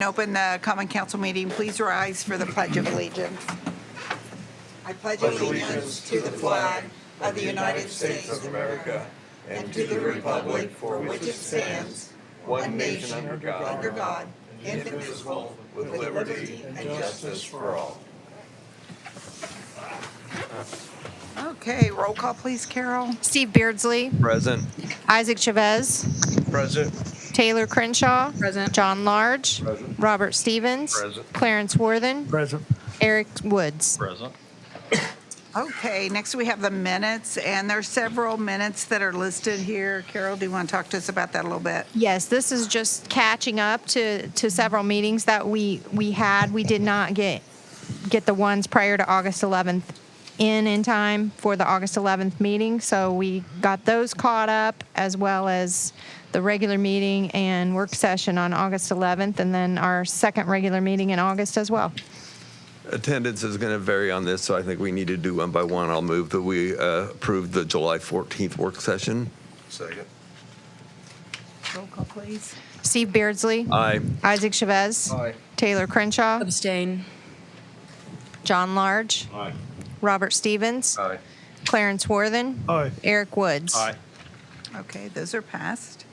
Open the common council meeting. Please rise for the Pledge of Allegiance. I pledge allegiance to the flag of the United States of America and to the republic for which it stands, one nation under God, indivisible, with liberty and justice for all. Okay, roll call please, Carol. Steve Beardsley. Present. Isaac Chavez. Present. Taylor Crenshaw. Present. John Large. Present. Robert Stevens. Present. Clarence Worthen. Present. Eric Woods. Present. Okay, next we have the minutes, and there's several minutes that are listed here. Carol, do you want to talk to us about that a little bit? Yes, this is just catching up to several meetings that we had. We did not get the ones prior to August 11th in time for the August 11th meeting, so we got those caught up, as well as the regular meeting and work session on August 11th, and then our second regular meeting in August as well. Attendance is going to vary on this, so I think we need to do one by one. I'll move that we approve the July 14th work session. Second. Roll call, please. Steve Beardsley. Aye. Isaac Chavez. Aye. Taylor Crenshaw. Abstain. John Large. Aye. Robert Stevens. Aye. Clarence Worthen. Aye. Eric Woods. Okay, those are passed.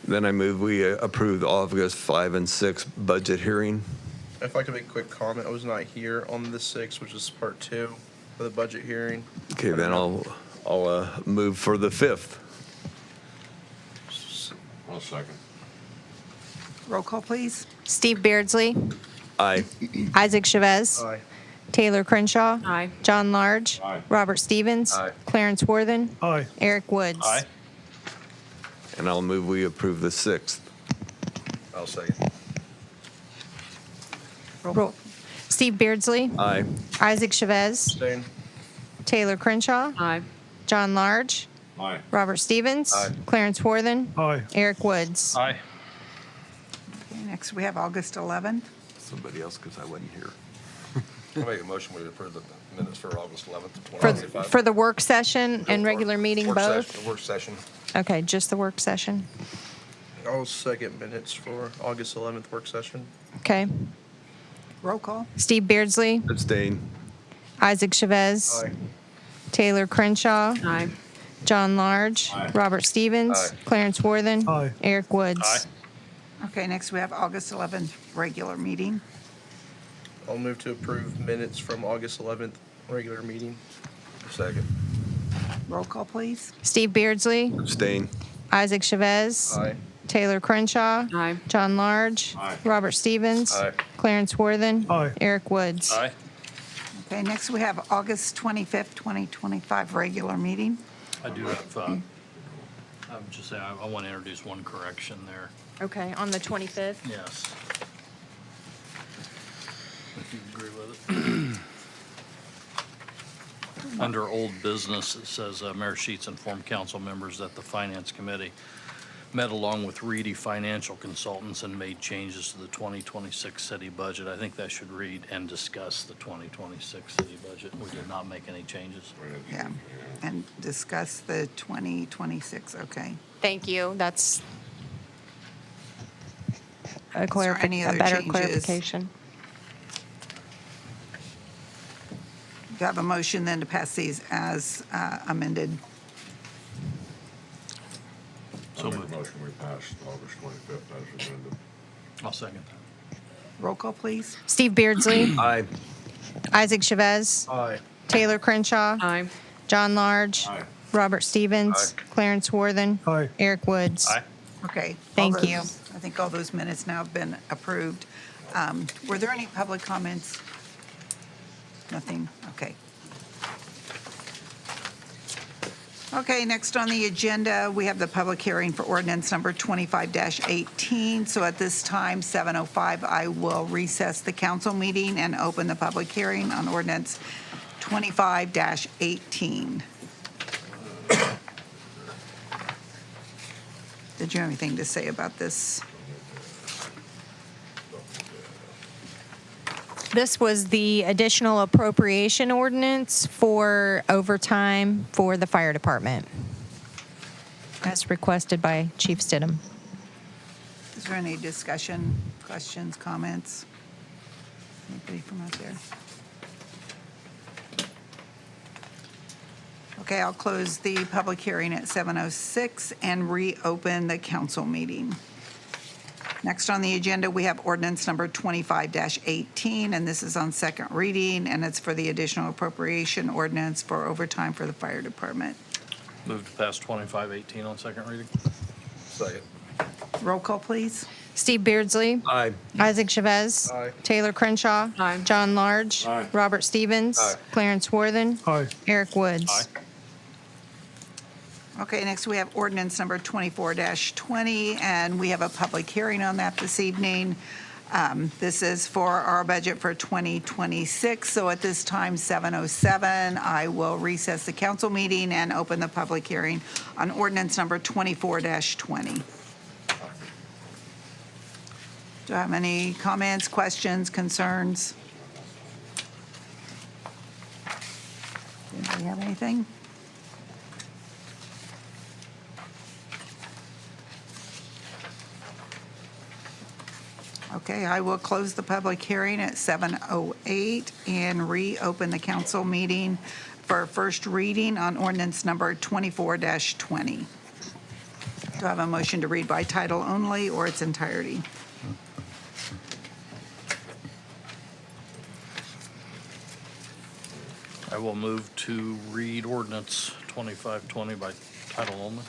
Then I move we approve the August 5 and 6 budget hearing. If I could make a quick comment, I was not here on the 6th, which is part 2 of the budget hearing. Okay, then I'll move for the 5th. I'll second. Roll call, please. Steve Beardsley. Aye. Isaac Chavez. Aye. Taylor Crenshaw. Aye. John Large. Aye. Robert Stevens. Aye. Clarence Worthen. Aye. Eric Woods. And I'll move we approve the 6th. I'll second. Roll. Steve Beardsley. Aye. Isaac Chavez. Abstain. Taylor Crenshaw. Aye. John Large. Aye. Robert Stevens. Aye. Clarence Worthen. Aye. Eric Woods. Aye. Okay, next we have August 11th. Somebody else, because I wasn't here. I'll make a motion we approve the minutes for August 11th, For, 2025. for the work session and regular meeting both? Work session. Okay, just the work session. I'll second minutes for August 11th work session. Okay. Roll call. Steve Beardsley. Abstain. Isaac Chavez. Aye. Taylor Crenshaw. Aye. John Large. Robert Stevens. Aye. Clarence Worthen. Aye. Eric Woods. Okay, next we have August 11th regular meeting. I'll move to approve minutes from August 11th regular meeting. Second. Roll call, please. Steve Beardsley. Abstain. Isaac Chavez. Aye. Taylor Crenshaw. Aye. John Large. Robert Stevens. Aye. Clarence Worthen. Aye. Eric Woods. Okay, next we have August 25th, 2025 regular meeting. I do have, I would just say, I want to introduce one correction there. Okay, on the 25th. Yes. If you agree with it. Under old business, it says, Mayor Sheets informed council members that the Finance Committee met along with Reedy Financial Consultants and made changes to the 2026 city budget. I think that should read and discuss the 2026 city budget. We did not make any changes. Yeah, and discuss the 2026, okay. Thank you. That's a there any a other better changes? clarification. Do you have a motion then to pass these as amended? So moved. Motion we passed August 25th as amended. I'll second that. Roll call, please. Steve Beardsley. Aye. Isaac Chavez. Aye. Taylor Crenshaw. Aye. John Large. Aye. Robert Stevens. Clarence Worthen. Aye. Eric Woods. Okay. all Thank you. those- I think all those minutes now have been approved. Were there any public comments? Nothing? Okay. Okay, next on the agenda, we have the public hearing for ordinance number 25-18. So at this time, 7:05, I will recess the council meeting and open the public hearing on ordinance 25-18. Did you have anything to say about this? This was the additional appropriation ordinance for overtime for the fire department, as requested by Chief Stidham. Is there any discussion Questions, comments? Anybody from out there? Okay, I'll close the public hearing at 7:06 and reopen the council meeting. Next on the agenda, we have ordinance number 25-18, and this is on second reading, and it's for the additional appropriation ordinance for overtime for the fire department. Move to pass 2518 on second reading. Second. Roll call, please. Steve Beardsley. Aye. Isaac Chavez. Aye. Taylor Crenshaw. Aye. John Large. Aye. Robert Stevens. Aye. Clarence Worthen. Aye. Eric Woods. Aye. Okay, next we have ordinance number 24-20, and we have a public hearing on that this evening. This is for our budget for 2026, so at this time, 7:07, I will recess the council meeting and open the public hearing on ordinance number 24-20. Do I have any comments, questions, concerns? Anybody have anything? Okay, I will close the public hearing at 7:08 and reopen the council meeting for first reading on ordinance number 24-20. Do I have a motion to read by title only or its entirety? I will move to read ordinance 2520 by title only.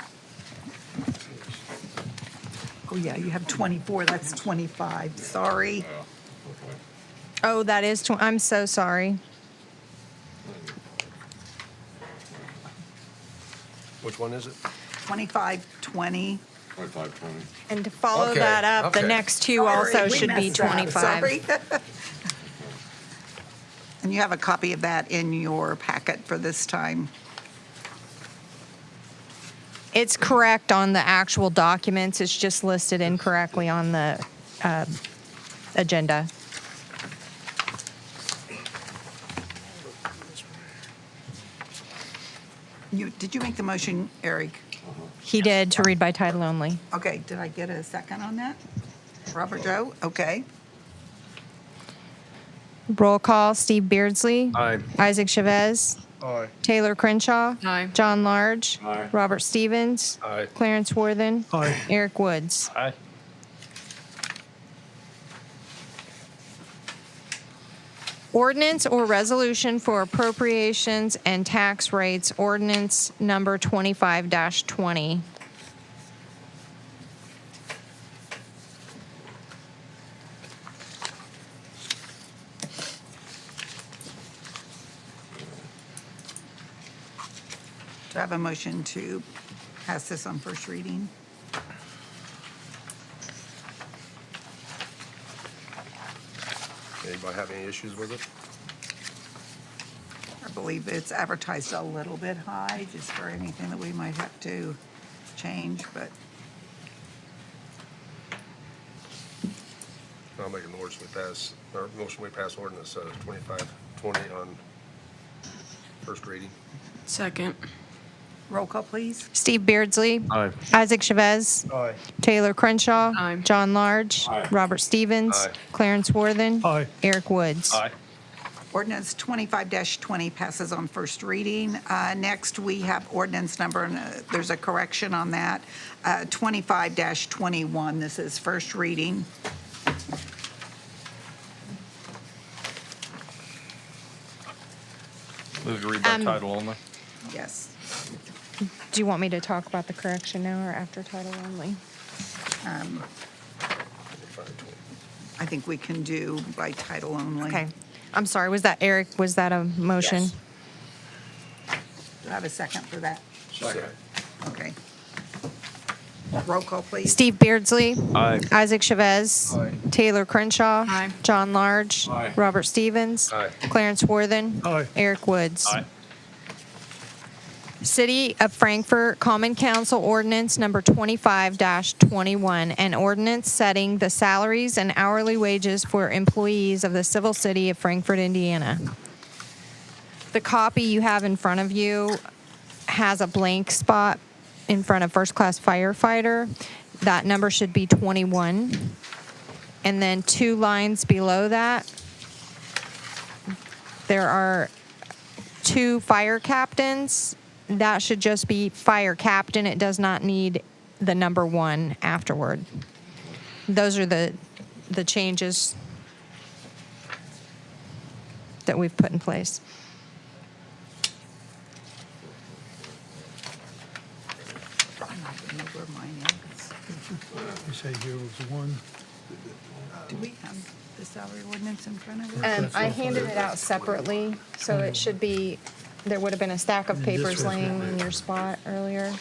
Oh, yeah, you have 24, that's 25, sorry. Oh, that is, I'm so sorry. Which one is it? 25-20. 2520. And to follow Okay, that up, the okay. next two Sorry, also we should be messed up, 25. sorry. And you have a copy of that in your packet for this time. It's correct on the actual documents. It's just listed incorrectly on the agenda. Did you make the motion, Eric? He did to read by title only. Okay, did I get a second on that? Robert Joe, okay. Roll call, Steve Beardsley. Aye. Isaac Chavez. Aye. Taylor Crenshaw. Aye. John Large. Aye. Robert Stevens. Aye. Clarence Worthen. Aye. Eric Woods. Aye. Ordinance or resolution for appropriations and tax rates, ordinance number 25-20. Do I have a motion to pass this on first reading? Anybody have any issues with it? I believe it's advertised a little bit high, just for anything that we might have to change, but I'll make a motion we pass ordinance 2520 on first reading. Second. roll call, please. Steve Beardsley. Aye. Isaac Chavez. Aye. Taylor Crenshaw. Aye. John Large. Aye. Robert Stevens. Aye. Clarence Worthen. Aye. Eric Woods. Aye. Ordinance 25-20 passes on first reading. Next, we have ordinance number, and there's a correction on that, 25-21. This is first reading. Move to read by title only. Yes. Do you want me to talk about the correction now or after title only? I think we can do by title only. Okay. I'm sorry, was that Eric? Was that a motion? Yes. Do I have a second for that? Second. Okay. Roll call, please. Steve Beardsley. Aye. Isaac Chavez. Aye. Taylor Crenshaw. Aye. John Large. Aye. Robert Stevens. Aye. Clarence Worthen. Aye. Eric Woods. Aye. City of Frankfort Common Council Ordinance Number 25-21, an ordinance setting the salaries and hourly wages for employees of the civil city of Frankfort, Indiana. The copy you have in front of you has a blank spot in front of first class firefighter. That number should be 21. And then 2 lines below that, there are 2 fire captains. That should just be fire captain. It does not need the number 1 afterward. Those are the changes that we've put in place. I'm not gonna know where mine is. You say here was 1. Do we have the salary ordinance in front of us? I handed it out separately, so it should be, there would have been a stack of And this papers was laying one. in your spot earlier.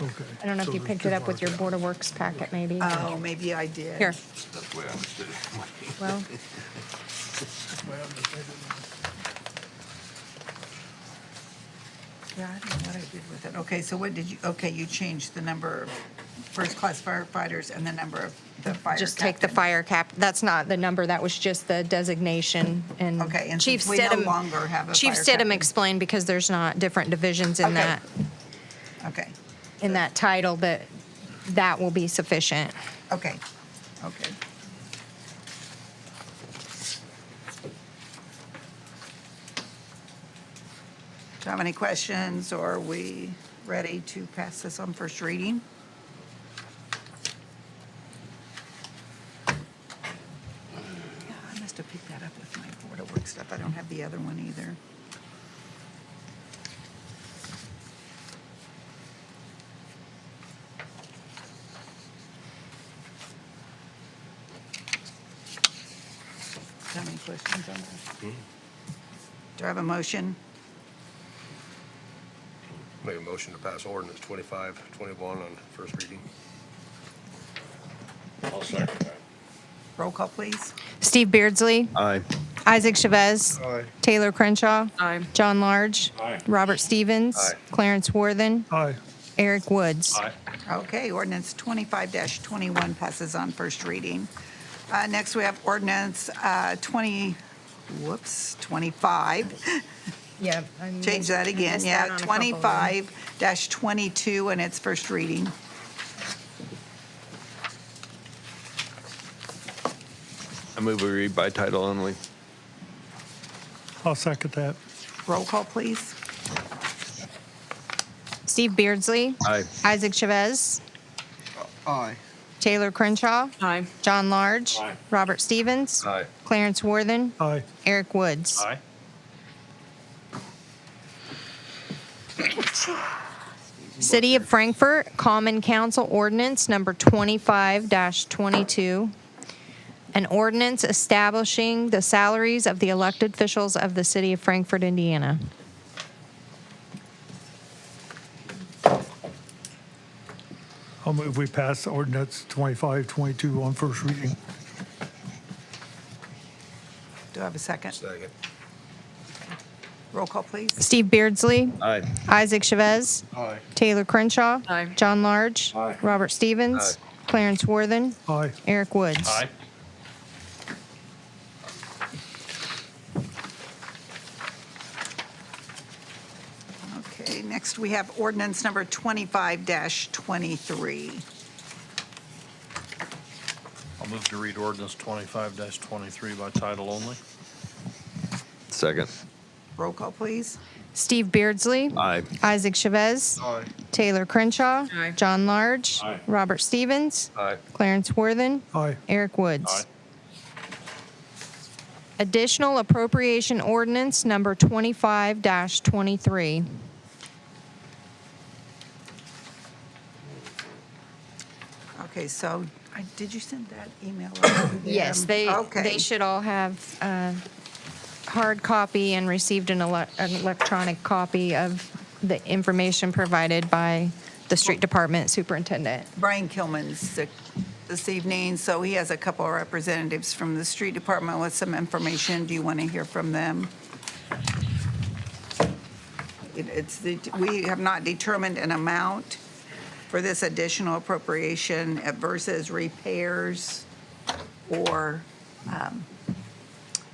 Okay. I don't know if So you there's picked 2 it up with your marked Board of Works packet, maybe. Oh, maybe I did. Here, That's the way I understood it. well, Yeah, I don't know what I did with it. Okay, so what did you, okay, you changed the number of first-class firefighters and the number of the fire just take the captain. fire cap, that's not the number, that was just the designation. And Okay, and Chief since we no Stidham- longer have a Chief fire Stidham captain. explained, because there's not different divisions in Okay. that, Okay, in that title, that will be sufficient. okay, okay. Do you have any questions, or are we ready to pass this on first reading? Yeah, I must have picked that up with my Board of Works stuff. I don't have the other one either. Do you have any questions on that? Do I have a motion? Make a motion to pass ordinance 2521 on first reading. I'll second that. Roll call, please. Steve Beardsley. Aye. Isaac Chavez. Aye. Taylor Crenshaw. Aye. John Large. Aye. Robert Stevens. Aye. Clarence Worthen. Aye. Eric Woods. Aye. Okay, ordinance 25-21 passes on first reading. Next, we have ordinance 25. Yeah. Change that again, yeah, 25-22 and its first reading. I move we read by title only. I'll second that. Roll call, please. Steve Beardsley. Aye. Isaac Chavez. Aye. Taylor Crenshaw. Aye. John Large. Aye. Robert Stevens. Aye. Clarence Worthen. Aye. Eric Woods. Aye. City of Frankfort Common Council Ordinance Number 25-22. An ordinance establishing the salaries of the elected officials of the City of Frankfort, Indiana. I'll move we pass ordinance 2522 on first reading. Do I have a second? Second. Roll call, please. Steve Beardsley. Aye. Isaac Chavez. Aye. Taylor Crenshaw. Aye. John Large. Aye. Robert Stevens. Clarence Worthen. Aye. Eric Woods. Aye. Okay, next we have ordinance number 25-23. I'll move to read ordinance 25-23 by title only. Second. Roll call, please. Steve Beardsley. Aye. Isaac Chavez. Aye. Taylor Crenshaw. Aye. John Large. Aye. Robert Stevens. Aye. Clarence Worthen. Aye. Eric Woods. Aye. Additional appropriation ordinance number 25-23. Okay, so, did you send that email out? Yes, they Okay. should all have a hard copy and received an electronic copy of the information provided by the street department superintendent. Brian Kilman's sick this evening, so he has a couple of representatives from the street department with some information. Do you want to hear from them? We have not determined an amount for this additional appropriation versus repairs or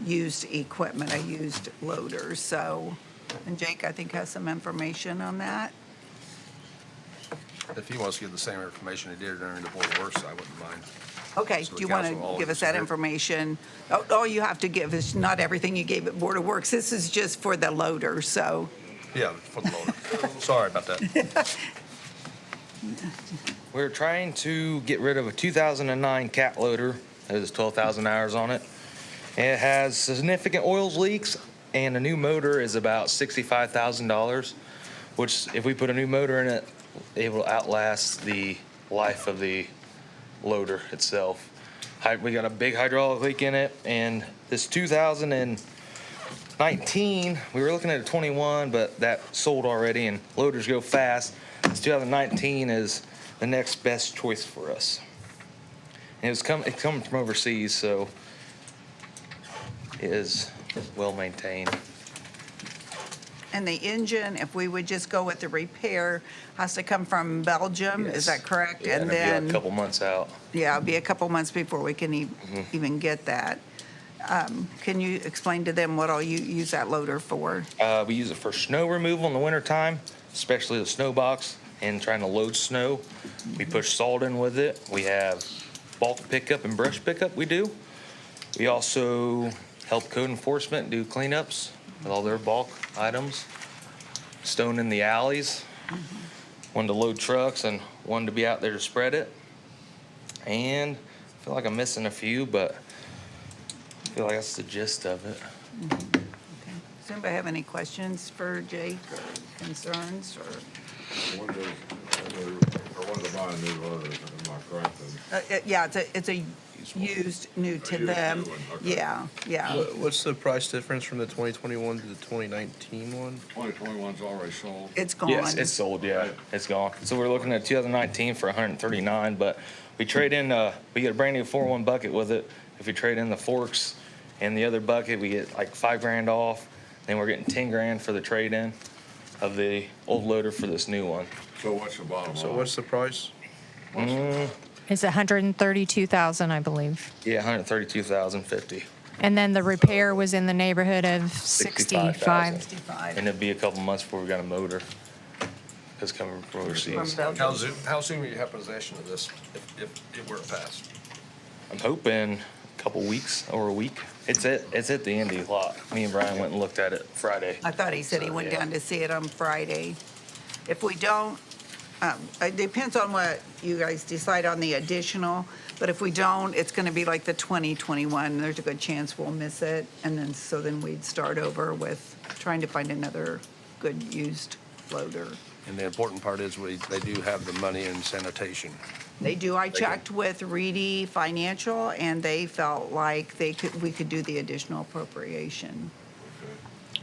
used equipment, a used loader. So, and Jake, I think, has some information on that. If he wants to give the same information he did during the Board of Works, I wouldn't mind. Okay, So do the you want council, all to of give us us that here. information? All you have to give is not everything you gave at Board of Works. This is just for the loader, so. Yeah, for the loader. Sorry about that. We're trying to get rid of a 2009 cat loader. It has 12,000 hours on it. It has significant oils leaks, and a new motor is about $65,000, which if we put a new motor in it, it will outlast the life of the loader itself. We got a big hydraulic leak in it, and this 2019, we were looking at a 21, but that sold already, and loaders go fast. This 2019 is the next best choice for us. And it's coming from overseas, so it is well maintained. And the engine, if we would just go with the repair, has to come from Belgium, is that correct? Yeah, And it'll be a then, couple months out. yeah, it'll be a couple months before we can even get that. Can you explain to them what all you use that loader for? We use it for snow removal in the wintertime, especially the snow box and trying to load snow. We push salt in with it. We have bulk pickup and brush pickup we do. We also help code enforcement do cleanups with all their bulk items. Stone in the alleys, one to load trucks and one to be out there to spread it. And I feel like I'm missing a few, but I feel like that's the gist of it. Does anybody have any questions for Jake or concerns or? When to buy a new loader, am I correct? Yeah, it's a used new to them. Okay. Yeah. What's the price difference from the 2021 to the 2019 one? 2021's already sold. It's gone. Yes, it's sold, yeah, it's gone. So we're looking at 2019 for 139, but we trade in, we get a brand new 4-1 bucket with it. If we trade in the forks and the other bucket, we get like $5,000 off. Then we're getting 10 grand for the trade-in of the old loader for this new one. So what's the bottom line? So what's the price? It's 132,000, I believe. Yeah, 132,050. And then the repair was in the neighborhood of 65. 65. And it'd be a couple months before we got a motor. It's coming from From overseas. Belgium. How soon will you have possession of this if it were passed? I'm hoping a couple weeks or a week. It's at the Indy lot. Me and Brian went and looked at it Friday. I thought he said he went Yeah. down to see it on Friday. If we don't, it depends on what you guys decide on the additional, but if we don't, it's gonna be like the 2021. There's a good chance we'll miss it, and then we'd start over with trying to find another good used loader. And the important part is they do have the money in sanitation. They do. I checked with Reedy Financial, and they felt like we could do the additional appropriation.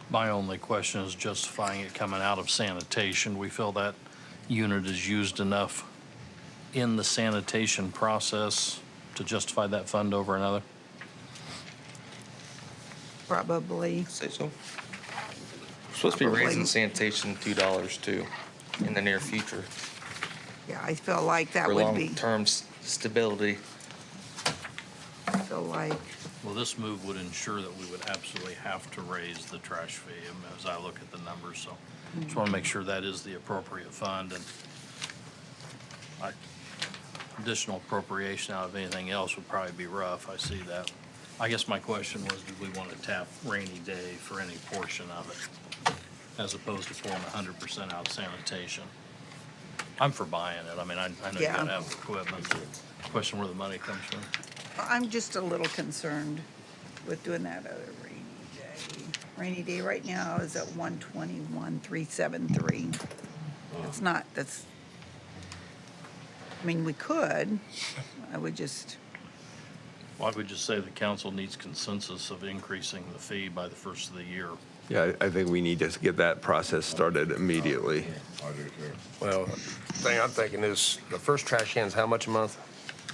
My only question is justifying it coming out of sanitation. We feel that unit is used enough in the sanitation process to justify that fund over another? Probably. Say so. We're supposed to be raising sanitation $2 too in the near future Yeah, I feel like that for would be, long-term stability. I feel like, Well, this move would ensure that we would absolutely have to raise the trash fee as I look at the numbers, so just want to make sure that is the appropriate fund, and additional appropriation out of anything else would probably be rough, I see that. I guess my question was, do we want to tap rainy day for any portion of it, as opposed to pulling 100% out sanitation? I'm for buying it, I mean, I know you Yeah. gotta have equipment, question where the money comes from. I'm just a little concerned with doing that other rainy day. Rainy day right now is at 121,373. It's not, I mean, we could, I would just, Well, I would just say the council needs consensus of increasing the fee by the first of the year. Yeah, I think we need to get that process started immediately. I do too. Well, the thing I'm thinking is, the first trash can's how much a month?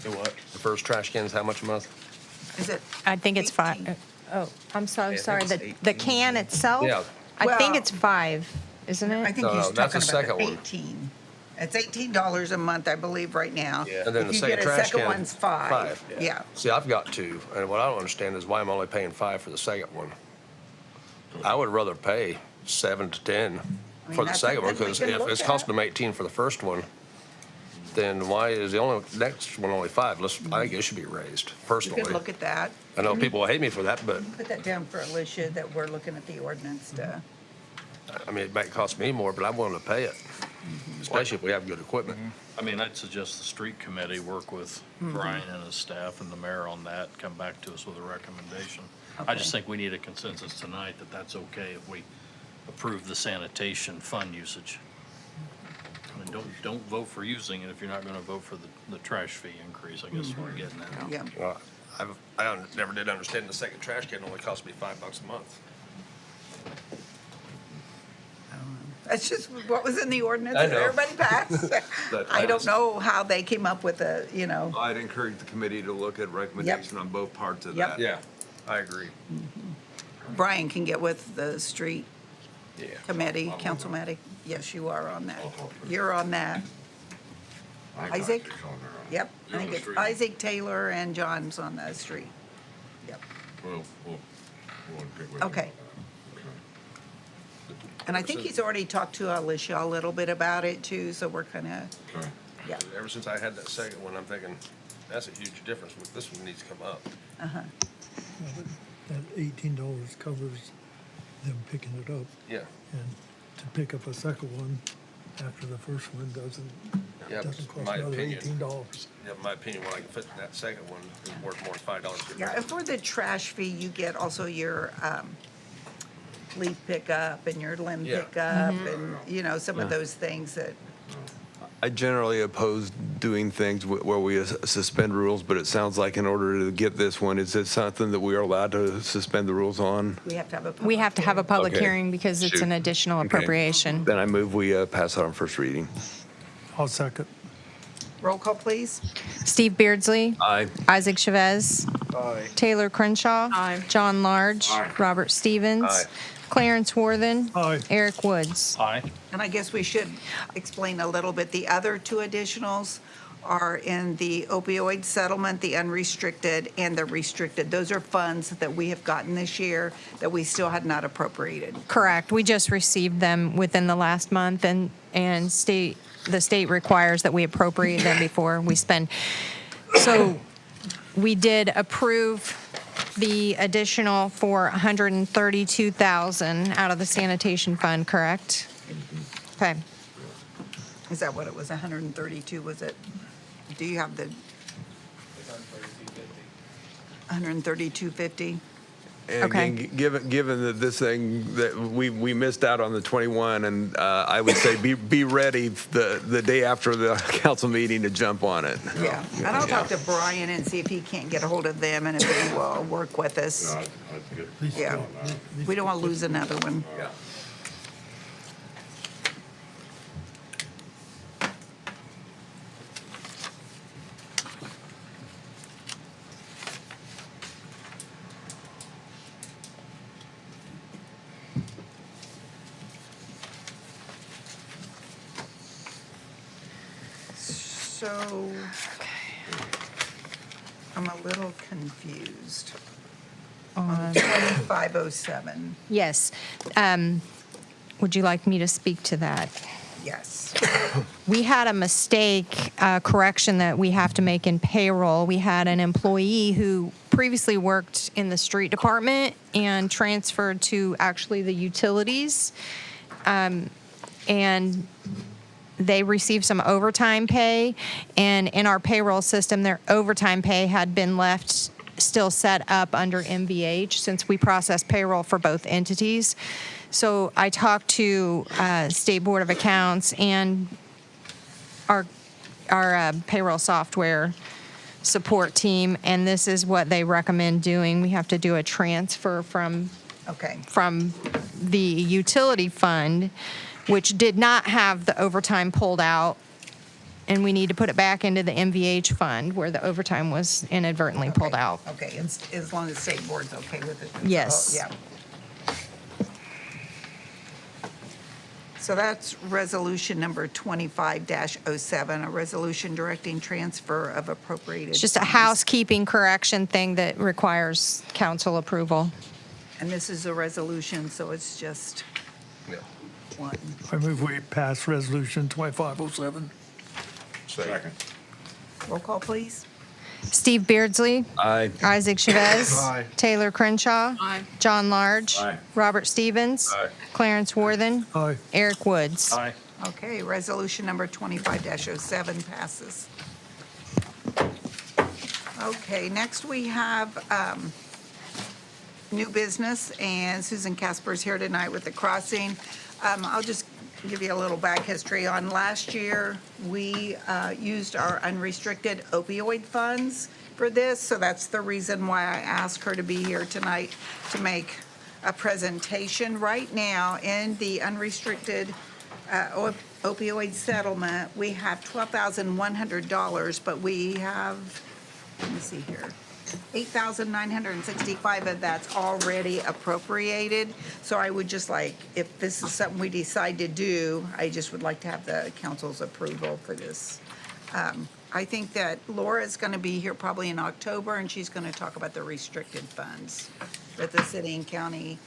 The what? The first trash can's how much a month? is it? I think it's 18? 5. Oh, I'm so I sorry. think it's The 18. can itself? Yeah. I think Well- it's 5, isn't I it? think No, he's no, that's talking the about second one. 18. It's $18 a month, I believe, right now. Yeah. And then the If you second get a trash second can. one's 5. Yeah. See, I've got two, and what I don't understand is why I'm only paying 5 for the second one. I would rather pay 7 to 10 mean, for the that's second one, something we because can if look it's at. costing them 18 for the first one, then why is the next one only 5? I think it should be raised, You personally. could look at that. I know people hate me for that, but, Put that down for Alicia, that we're looking at the ordinance to, I mean, it might cost me more, but I'm willing to pay it, especially if we have good equipment. I mean, I'd suggest the street committee work with Brian and his staff and the mayor on that, come back to us with a recommendation. I just Okay. think we need a consensus tonight that that's okay if we approve the sanitation fund usage. I mean, don't vote for using it if you're not gonna vote for the trash fee increase, I guess is what we're getting at. yeah. Well, never did understand the second trash can only cost me $5 a month. That's just what was in the ordinance I that know. everybody passed. I don't know how they came up with a, I'd encourage the committee to look at recommendation on both parts of Yep. that. Yeah, I agree. Brian can get with the street Yeah. committee, council committee. Yes, you are on that. You're on that. I got Isaac? six on there. Yep. I You're on think the it's street. Isaac, Taylor, and John's on the street. Yep. We'll get with you. Okay. And I think he's already talked to Alicia a little bit about it too, so we're kind of, Okay. yeah. Ever since I had that second one, I'm thinking, that's a huge difference. This one needs to come up. That $18 covers them picking it up, Yeah. and to pick up a second one after the first one Yeah, doesn't but cost my another opinion- $18. Yeah, in my opinion, what I can fit in that second one is worth more than $5. Yeah, and for the trash fee, you get also your leaf pickup and your limb Yeah. pickup and, some of those things that, I generally oppose doing things where we suspend rules, but it sounds like in order to get this one, is it something that we are allowed to suspend the rules on? we have to have a. We have to have a public Okay. hearing because it's Shoot. an additional Okay. appropriation. Then I move we pass it on first reading. I'll second. Roll call, please. Steve Beardsley. Aye. Isaac Chavez. Taylor Crenshaw. John Large. Robert Stevens. Aye. Clarence Worthen. Aye. Eric Woods. Aye. And I guess we should explain a little bit. The other two additionals are in the opioid settlement, the unrestricted and the restricted. Those are funds that we have gotten this year that we still had not appropriated. Correct. We just received them within the last month, and the state requires that we appropriate them before we spend. So we did approve the additional for 132,000 out of the sanitation fund, correct? Okay. Is that what it was, 132, was it? Do you have the? 132.50? And Okay. again, given that this thing, that we missed out on the 21, and I would say be ready the day after the council meeting to jump on it. Yeah, and I'll talk to Brian and see if he can't get a hold of them and if he will work with us. I'd get At least Yeah. We don't want to lose another one. Yeah. So, I'm a little confused. On 2507, Yes. Would you like me to speak to that? yes. We had a mistake, correction that we have to make in payroll. We had an employee who previously worked in the street department and transferred to actually the utilities. And they received some overtime pay. And in our payroll system, their overtime pay had been left still set up under MVH since we process payroll for both entities. So I talked to State Board of Accounts and our payroll software support team, and this is what they recommend doing. We have to do a transfer from Okay, the utility fund, which did not have the overtime pulled out, and we need to put it back into the MVH fund where the overtime was inadvertently pulled out. okay, as long as state board's okay with it. Yes. Yeah. So that's resolution number 25-07, a resolution directing transfer of appropriated. It's just a funds. housekeeping correction thing that requires council approval. And this is a resolution, so it's just Yeah. one. I move we pass resolution 2507. Second. Roll call, please. Steve Beardsley. Aye. Isaac Chavez. Aye. Taylor Crenshaw. John Large. Aye. Robert Stevens. Aye. Clarence Worthen. Aye. Eric Woods. Aye. Okay, resolution number 25-07 passes. Okay, next we have new business, and Susan Casper is here tonight with the crossing. I'll just give you a little back history on last year. We used our unrestricted opioid funds for this, so that's the reason why I asked her to be here tonight to make a presentation. Right now, in the unrestricted opioid settlement, we have $12,100, but we have, let me see here, 8,965 of that's already appropriated. So I would just like, if this is something we decide to do, I just would like to have the council's approval for this. I think that Laura's going to be here probably in October, and she's going to talk about the restricted funds that the city and county,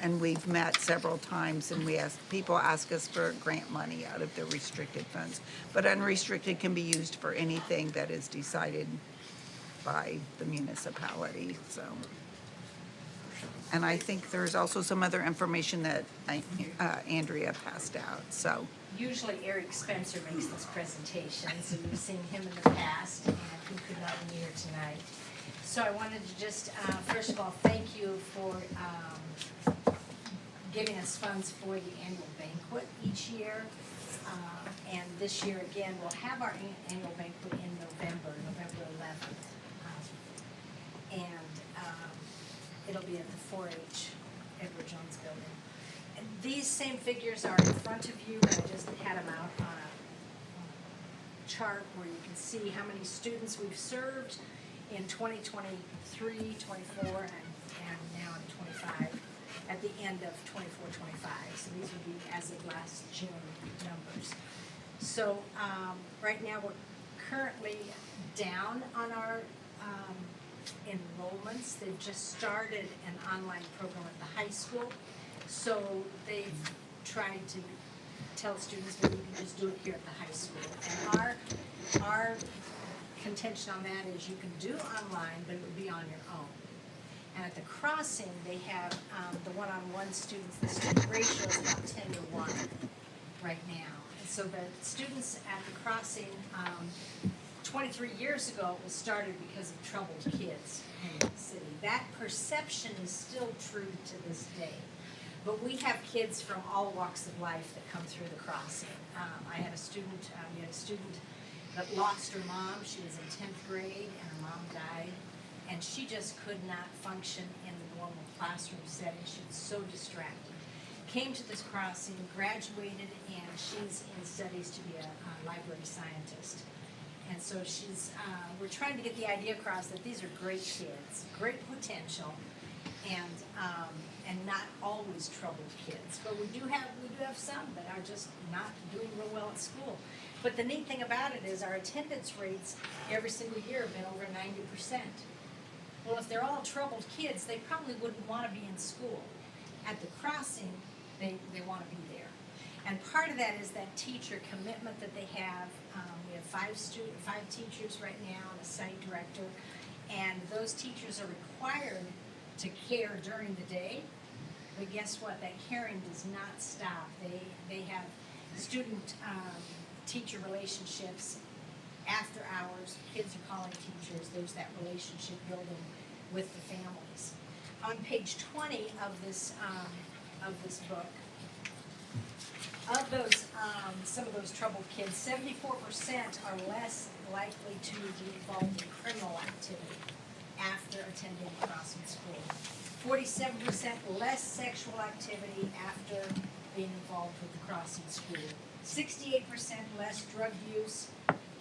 and we've met several times, and people ask us for grant money out of the restricted funds. But unrestricted can be used for anything that is decided by the municipality, so. And I think there's also some other information that Andrea passed out, so. Usually Eric Spencer makes this presentation, so you've seen him in the past, and he could not be here tonight. So I wanted to just, first of all, thank you for giving us funds for the annual banquet each year. And this year, again, we'll have our annual banquet in November 11th. And it'll be at the 4-H Edward Jones Building. And these same figures are in front of you, but I just had them out on a chart where you can see how many students we've served in 2023, 24, and now in 25, at the end of 24, 25. So these would be as of last June numbers. So right now we're currently down on our enrollments. They've just started an online program at the high school. So they've tried to tell students that you can just do it here at the high school. And our contention on that is you can do online, but it would be on your own. And at the crossing, they have the one-on-one students, the student ratio is about 10-to-1 right now. And so the students at the crossing, 23 years ago, it was started because of troubled kids in the city. That perception is still true to this day. But we have kids from all walks of life that come through the crossing. I had a student, we had a student that lost her mom. She was in 10th grade and her mom died. And she just could not function in the normal classroom setting. She was so distracted. Came to this crossing, graduated, and she's in studies to be a library scientist. And so she's, we're trying to get the idea across that these are great kids, great potential, and not always troubled kids. But we do have some that are just not doing real well at school. But the neat thing about it is our attendance rates every single year have been over 90%. Well, if they're all troubled kids, they probably wouldn't want to be in school. At the crossing, they want to be there. And part of that is that teacher commitment that they have. We have 5 teachers right now and a site director. And those teachers are required to care during the day. But guess what? That caring does not stop. They have student teacher relationships after hours. Kids are calling teachers. There's that relationship building with the families. On page 20 of this book, of those some of those troubled kids, 74% are less likely to be involved in criminal activity after attending crossing school. 47% less sexual activity after being involved with the crossing school. 68% less drug use,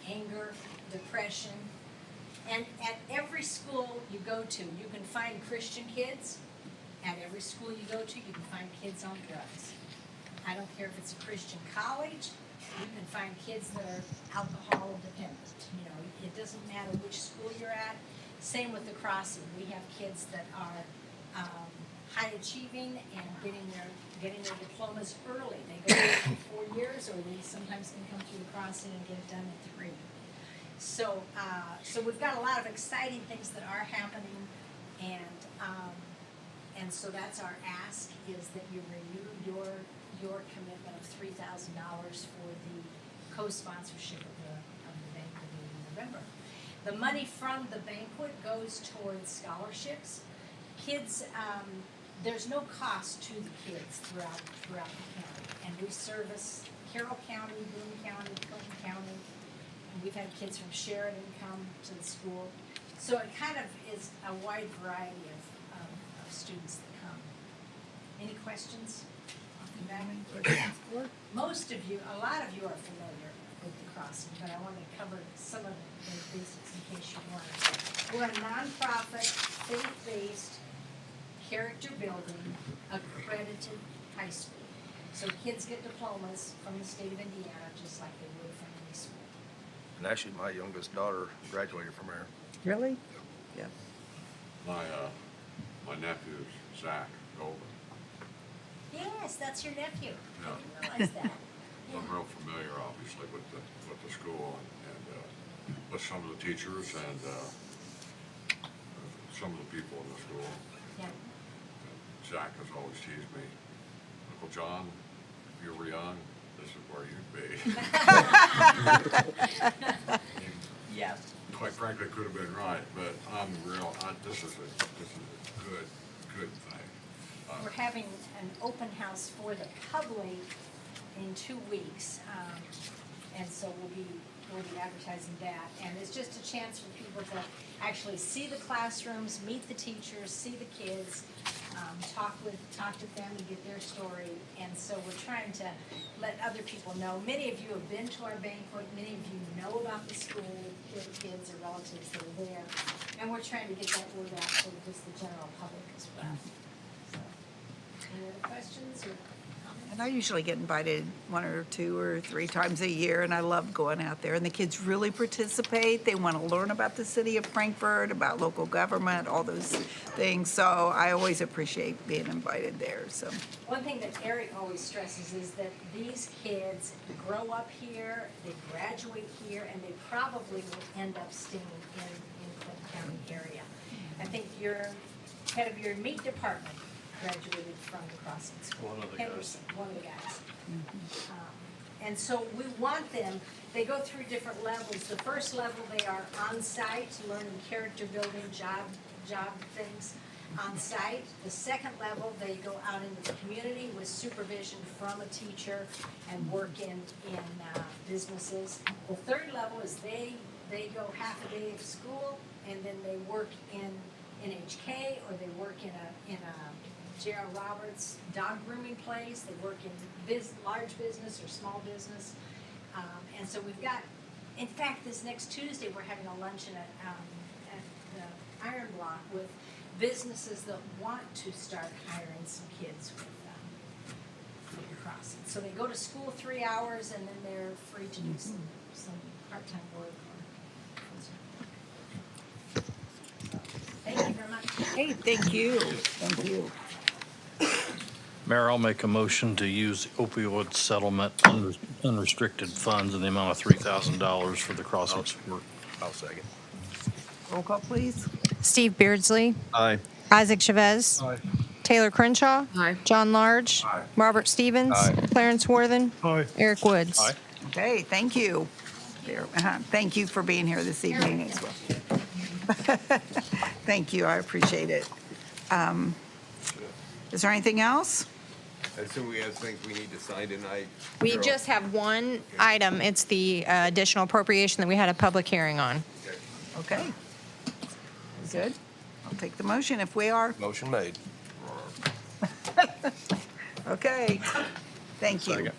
anger, depression. And at every school you go to, you can find Christian kids. At every school you go to, you can find kids on drugs. I don't care if it's a Christian college, you can find kids that are alcohol dependent. You know, it doesn't matter which school you're at. Same with the crossing. We have kids that are high achieving and getting their diplomas early. They go in 4 years, or they sometimes can come through the crossing and get it done in 3. So, so we've got a lot of exciting things that are happening, and so that's our ask, is that you renew your commitment of $3,000 for the co-sponsorship of the banquet in November. The money from the banquet goes towards scholarships. Kids, there's no cost to the kids throughout the county, and we service Carroll County, Boone County, Clinton County, and we've had kids from Sheridan come to the school. So it kind of is a wide variety of students that come. Any questions? Most of you, a lot of you are familiar with the crossing, but I want to cover some of the basics in case you weren't. We're a nonprofit, faith-based, character-building, accredited high school. So kids get diplomas from the state of Indiana, just like they would from any school. And actually, my youngest daughter graduated from there. Really? Yeah. My nephew is Zach Golden. Yes, that's your nephew. Yeah. I didn't realize that. I'm real familiar, obviously, with the school and with some of the teachers and some of the people in the school. Yeah. Zach has always teased me, Uncle John, if you were young, this is where you'd be. Yeah. Quite frankly, could have been right, but this is a good thing. We're having an open house for the public in 2 weeks, and so we'll be advertising that. And it's just a chance for people to actually see the classrooms, meet the teachers, see the kids, talk to them and get their story. And so we're trying to let other people know. Many of you have been to our banquet. Many of you know about the school, the kids or relatives that are there. And we're trying to get that word out to just the general public as well. So, any other questions or comments? And I usually get invited 1 or 2 or 3 times a year, and I love going out there. And the kids really participate. They want to learn about the city of Frankfort, about local government, all those things. So I always appreciate being invited there. So One thing that Eric always stresses is that these kids grow up here, they graduate here, and they probably will end up staying in Clinton County area. I think your head of your meat department graduated from the Crossing School. One of the guys. Henderson, one of the guys. And so we want them, they go through different levels. The first level, they are on site, learning character building, job things on site. The second level, they go out into the community with supervision from a teacher and work in businesses. The third level is they go half a day of school, and then they work in NHK, or they work in a J.R. Roberts dog grooming place. They work in large business or small business. And so we've got, in fact, this next Tuesday, we're having a luncheon at the Iron Block with businesses that want to start hiring some kids with the crossing. So they go to school 3 hours, and then they're free to do some part-time work. Thank you very much. hey, thank you. Thank you. Mayor, I'll make a motion to use opioid settlement unrestricted funds in the amount of $3,000 for the crossing support. I'll second. Roll call, please. Steve Beardsley. Aye. Isaac Chavez. Taylor Crenshaw. John Large. Robert Stevens. Clarence Worthen. Aye. Eric Woods. Aye. Okay, thank you. Thank you for being here this evening as well. Thank you, I appreciate it. Is there anything else? I assume we have things we need to sign tonight. We Carol? just have one item. It's the additional appropriation that we had a public hearing on. Okay. Good. I'll take the motion if we are. Motion made. Okay. Thank you. Second.